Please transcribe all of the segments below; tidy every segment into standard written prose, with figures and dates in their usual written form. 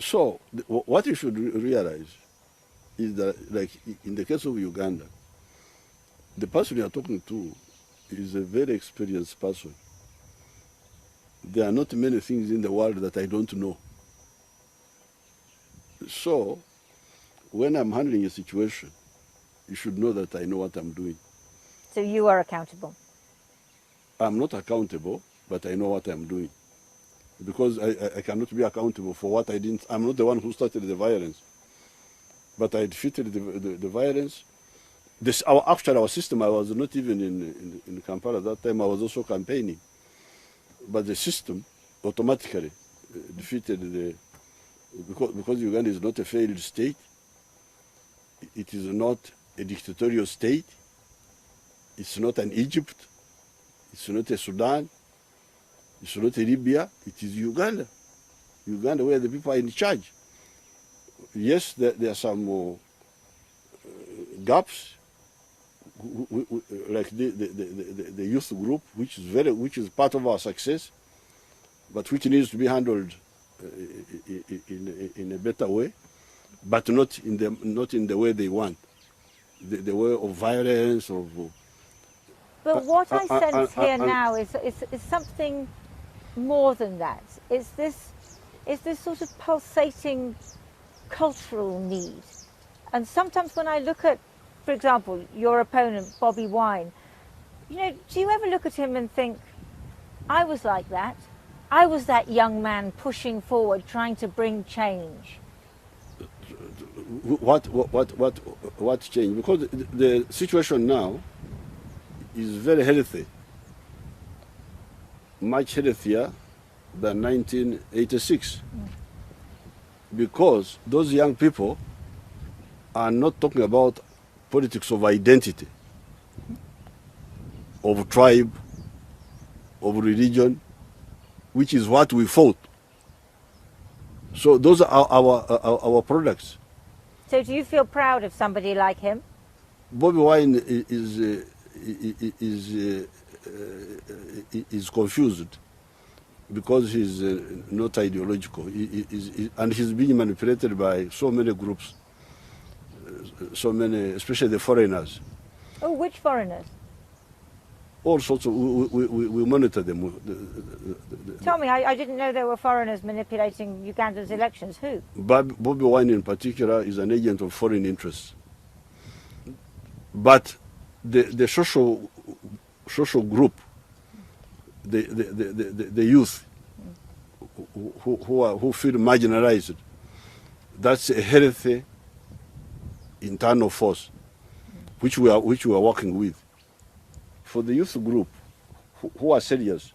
So what you should realize is that, like in the case of Uganda, the person you are talking to is a very experienced person. There are not many things in the world that I don't know. So when I'm handling a situation, you should know that I know what I'm doing. So you are accountable? I'm not accountable, but I know what I'm doing. Because I cannot be accountable for what I didn't. I'm not the one who started the violence. But I defeated the violence. Actually, our system, I was not even in Kampala at that time. I was also campaigning. But the system automatically defeated because Uganda is not a failed state. It is not a dictatorial state. It's not an Egypt. It's not a Sudan. It's not a Libya. It is Uganda. Uganda, where the people are in charge. Yes, there are some gaps, like the youth group, which is part of our success, but which needs to be handled in a better way, but not in the way they want, the way of violence But what I sense here now is something more than that. It's this sort of pulsating cultural need. And sometimes when I look at, for example, your opponent, Bobi Wine, do you ever look at him and think, I was like that? I was that young man pushing forward, trying to bring change. What change? Because the situation now is very healthy, much healthier than 1986. Because those young people are not talking about politics of identity, of tribe, of religion, which is what we fought. So those are our products. So do you feel proud of somebody like him? Bobi Wine is confused because he's not ideological, and he's being manipulated by so many groups, especially the foreigners. Oh, which foreigners? All sorts of, we monitor them. Tell me, I didn't know there were foreigners manipulating Uganda's elections. Who? Bobi Wine in particular is an agent of foreign interests. But the social group, the youth who feel marginalized, that's a healthy internal force which we are working with. For the youth group who are serious,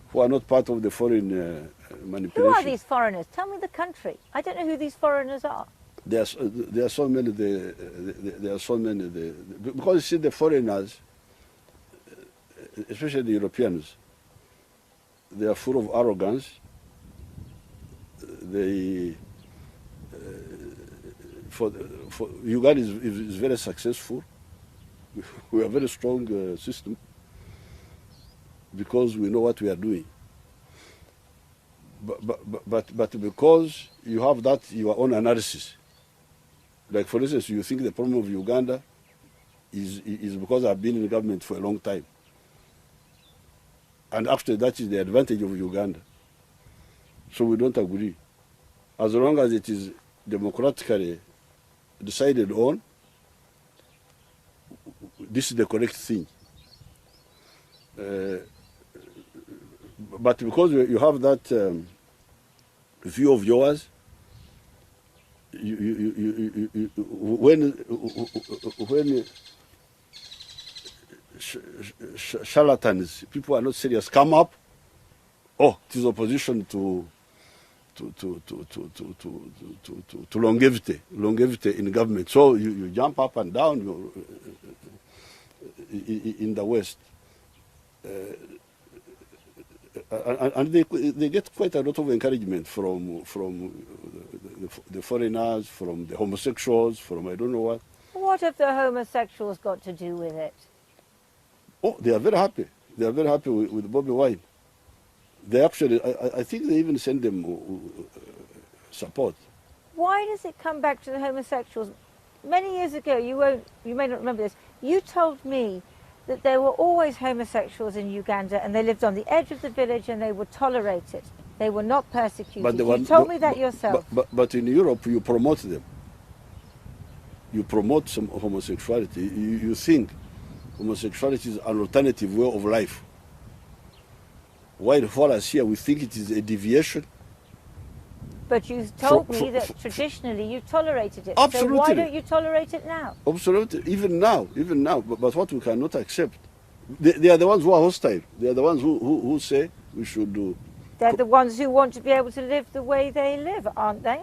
who are not part of the foreign manipulation. Who are these foreigners? Tell me the country. I don't know who these foreigners are. There are so many. There are so many. Because you see, the foreigners, especially the Europeans, they are full of arrogance. For Uganda is very successful. We have a very strong system because we know what we are doing. But because you have that your own analysis, like for instance, you think the problem of Uganda is because I've been in government for a long time, and actually that is the advantage of Uganda. So we don't agree. As long as it is democratically decided on, this is the correct thing. But because you have that view of yours, when charlatans, people are not serious, come up, oh, it is opposition to longevity in government. So you jump up and down in the West. And they get quite a lot of encouragement from the foreigners, from the homosexuals, from I don't know what. What have the homosexuals got to do with it? Oh, they are very happy. They are very happy with Bobi Wine. They actually, I think they even send them support. Why does it come back to the homosexuals? Many years ago, you may not remember this, you told me that there were always homosexuals in Uganda and they lived on the edge of the village and they would tolerate it. They were not persecuted. You told me that yourself. But in Europe, you promote them. You promote some homosexuality. You think homosexuality is an alternative way of life. While for us here, we think it is a deviation. But you told me that traditionally you tolerated it. Absolutely. So why don't you tolerate it now? Absolutely. Even now. But what we cannot accept, they are the ones who are hostile. They are the ones who say we should do. They're the ones who want to be able to live the way they live, aren't they?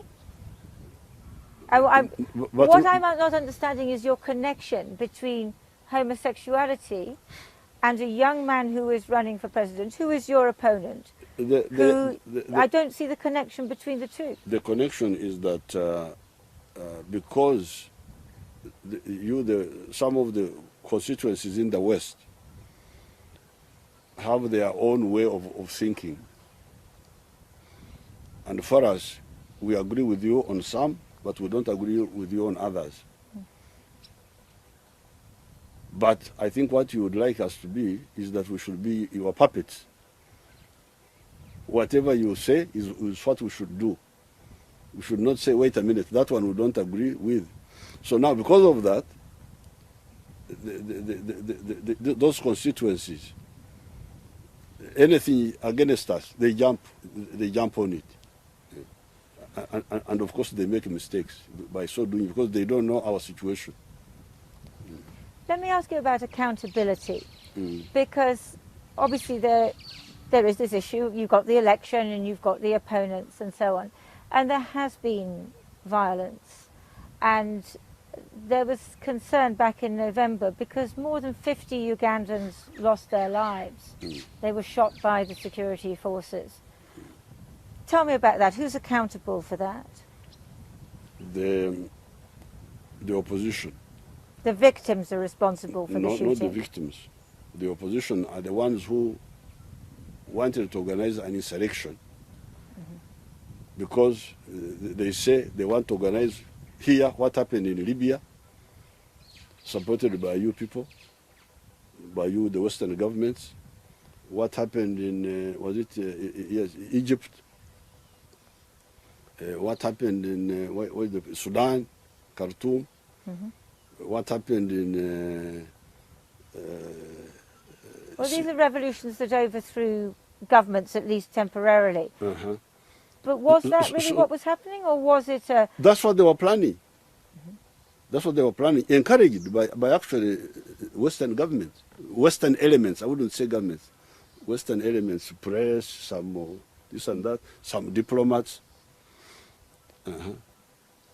What I'm not understanding is your connection between homosexuality and a young man who is running for president, who is your opponent. I don't see the connection between the two. The connection is that because some of the constituencies in the West have their own way of thinking. And for us, we agree with you on some, but we don't agree with you on others. But I think what you would like us to be is that we should be your puppets. Whatever you say is what we should do. We should not say, wait a minute, that one we don't agree with. So now, because of that, those constituencies, anything against us, they jump on it. And of course, they make mistakes by so doing because they don't know our situation. Let me ask you about accountability, because obviously there is this issue. You've got the election and you've got the opponents and so on, and there has been violence, and there was concern back in November because more than 50 Ugandans lost their lives. They were shot by the security forces. Tell me about that. Who's accountable for that? The opposition. The victims are responsible for the shooting? Not the victims. The opposition are the ones who wanted to organize an insurrection because they say they want to organize here what happened in Libya, supported by you people, by you, the Western governments, what happened in, Egypt, what happened in Sudan, Khartoum, what happened in... well, these are revolutions that overthrew governments, at least temporarily. But was that really what was happening, or was it a... That's what they were planning. That's what they were planning, encouraged by actually Western governments, Western elements, I wouldn't say governments, Western elements, press, some this and that, some diplomats.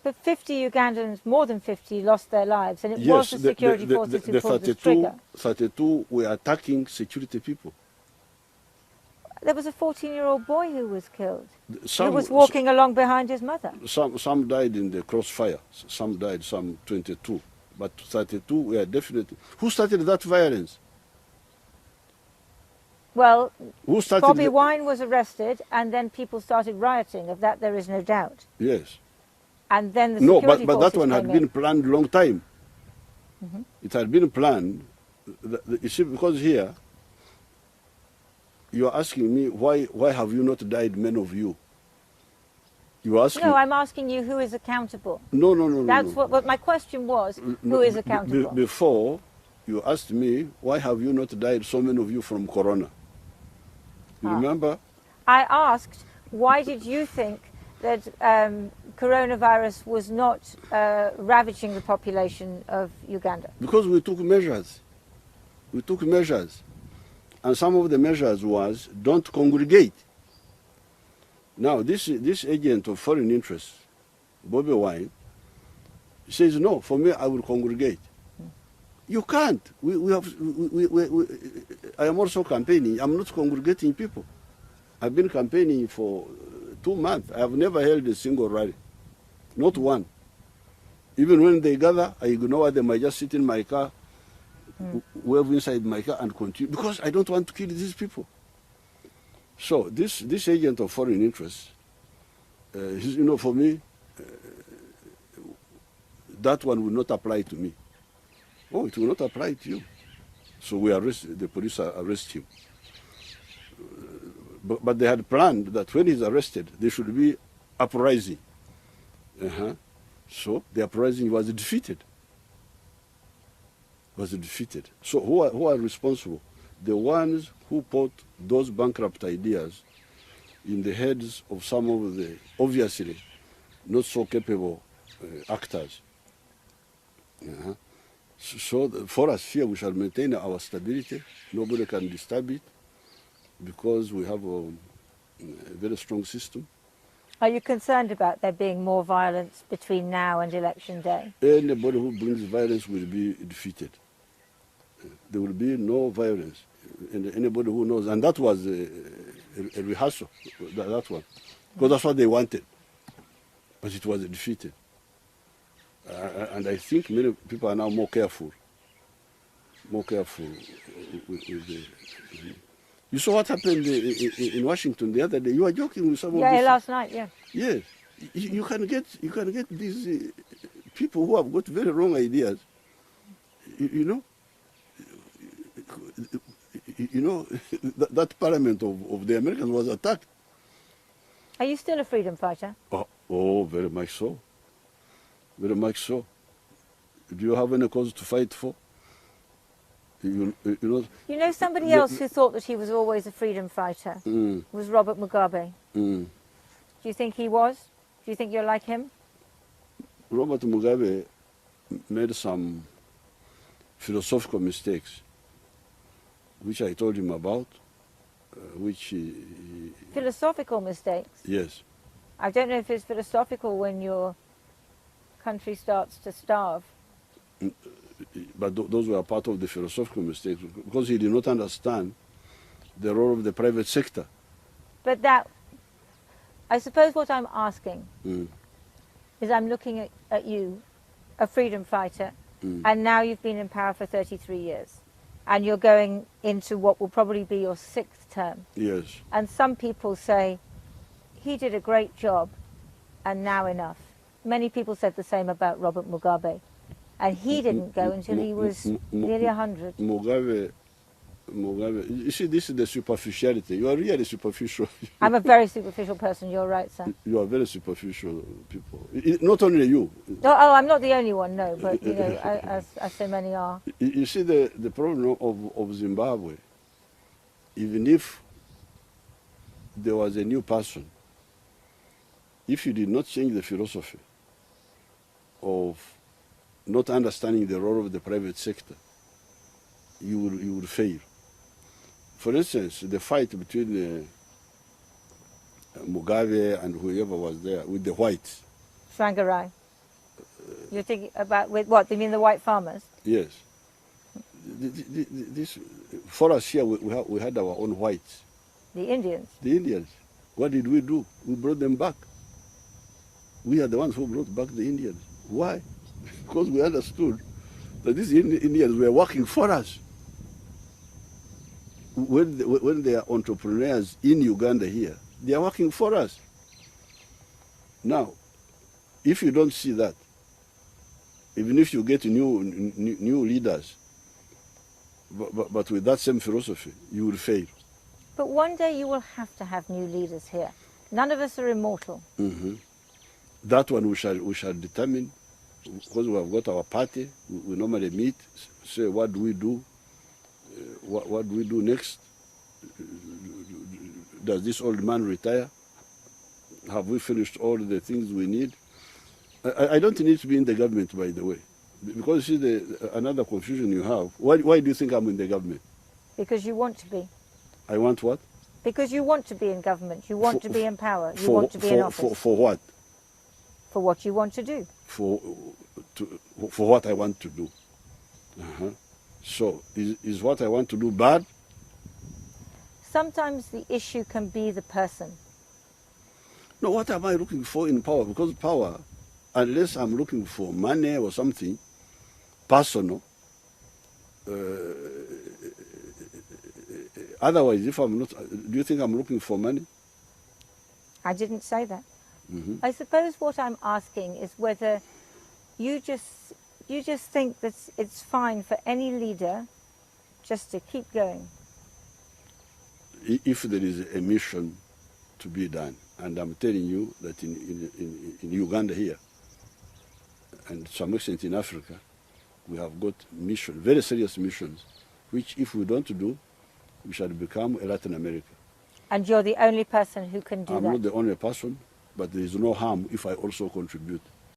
But 50 Ugandans, more than 50, lost their lives, and it was the security forces who pulled the trigger. 32 were attacking security people. There was a 14-year-old boy who was killed. He was walking along behind his mother. Some died in the crossfire. Some died, some 22. But 32 were definitely... Who started that violence? Well, Bobi Wine was arrested, and then people started rioting. Of that, there is no doubt. Yes. And then the security forces but that one had been planned a long time. It had been planned. You see, because here, you are asking me, why have you not died, many of you? You are asking... No, I'm asking you who is accountable. No. That's what my question was, who is accountable? Before, you asked me, why have you not died, so many of you, from corona? You remember? I asked, why did you think that coronavirus was not ravaging the population of Uganda? Because we took measures. We took measures. And some of the measures was, don't congregate. Now, this agent of foreign interest, Bobi Wine, says, no, for me, I will congregate. You can't. I am also campaigning. I'm not congregating people. I've been campaigning for 2 months. I have never held a single rally. Not one. Even when they gather, I ignore them. I just sit in my car, wave inside my car and continue. Because I don't want to kill these people. So this agent of foreign interest You know, for me, that one will not apply to me. Oh, it will not apply to you. So we arrest, the police arrest him. But they had planned that when he's arrested, there should be uprising. So the uprising was defeated. So who are responsible? The ones who put those bankrupt ideas in the heads of some of the obviously not so capable actors. So for us here, we shall maintain our stability. Nobody can disturb it because we have a very strong system. Are you concerned about there being more violence between now and election day? Anybody who brings violence will be defeated. There will be no violence. And anybody who knows, and that was a rehearsal, that one, because that's what they wanted. But it was defeated. And I think many people are now more careful with the... You saw what happened in Washington the other day. You were joking with someone. Yeah, last night, yeah. Yes. You can get these people who have got very wrong ideas. You know, that parliament of the Americans was attacked. Are you still a freedom fighter? Oh, very much so. Very much so. Do you have any cause to fight for? You know somebody else who thought that he was always a freedom fighter was Robert Mugabe. Do you think he was? Do you think you're like him? Robert Mugabe made some philosophical mistakes, which I told him about, which philosophical mistakes? Yes. I don't know if it's philosophical when your country starts to starve. But those were part of the philosophical mistakes, because he did not understand the role of the private sector. But I suppose what I'm asking is I'm looking at you, a freedom fighter, and now you've been in power for 33 years, and you're going into what will probably be your 6th term. Yes. And some people say, he did a great job, and now enough. Many people said the same about Robert Mugabe. And he didn't go until he was nearly 100. Mugabe, you see, this is the superficiality. You are really superficial. I'm a very superficial person, you're right, sir. You are very superficial people. Not only you. Oh, I'm not the only one, no, but, you know, as so many are. You see, the problem of Zimbabwe, even if there was a new person, if you did not change the philosophy of not understanding the role of the private sector, you will fail. For instance, the fight between Mugabe and whoever was there with the whites. Sangharai. You're thinking about with what? You mean the white farmers? Yes. This for us here, we had our own whites. The Indians. The Indians. What did we do? We brought them back. We are the ones who brought back the Indians. Why? Because we understood that these Indians were working for us. When they are entrepreneurs in Uganda here, they are working for us. Now, if you don't see that, even if you get new leaders, but with that same philosophy, you will fail. But one day you will have to have new leaders here. None of us are immortal. That one we shall determine. Because we have got our party, we normally meet, say what do we do, what do we do next? Does this old man retire? Have we finished all the things we need? I don't need to be in the government, by the way, because you see another confusion you have. Why do you think I'm in the government? Because you want to be. I want what? Because you want to be in government. You want to be in power. You want to be in office. For what? For what you want to do. For what I want to do. So, is what I want to do bad? Sometimes the issue can be the person. No, what am I looking for in power? Because power, unless I'm looking for money or something personal, otherwise, if I'm not, do you think I'm looking for money? I didn't say that. I suppose what I'm asking is whether you just think that it's fine for any leader just to keep going. If there is a mission to be done, and I'm telling you that in Uganda here, and to some extent in Africa, we have got missions, very serious missions, which if we don't do, we shall become a Latin America. And you're the only person who can do that? I'm not the only person, but there is no harm if I also contribute.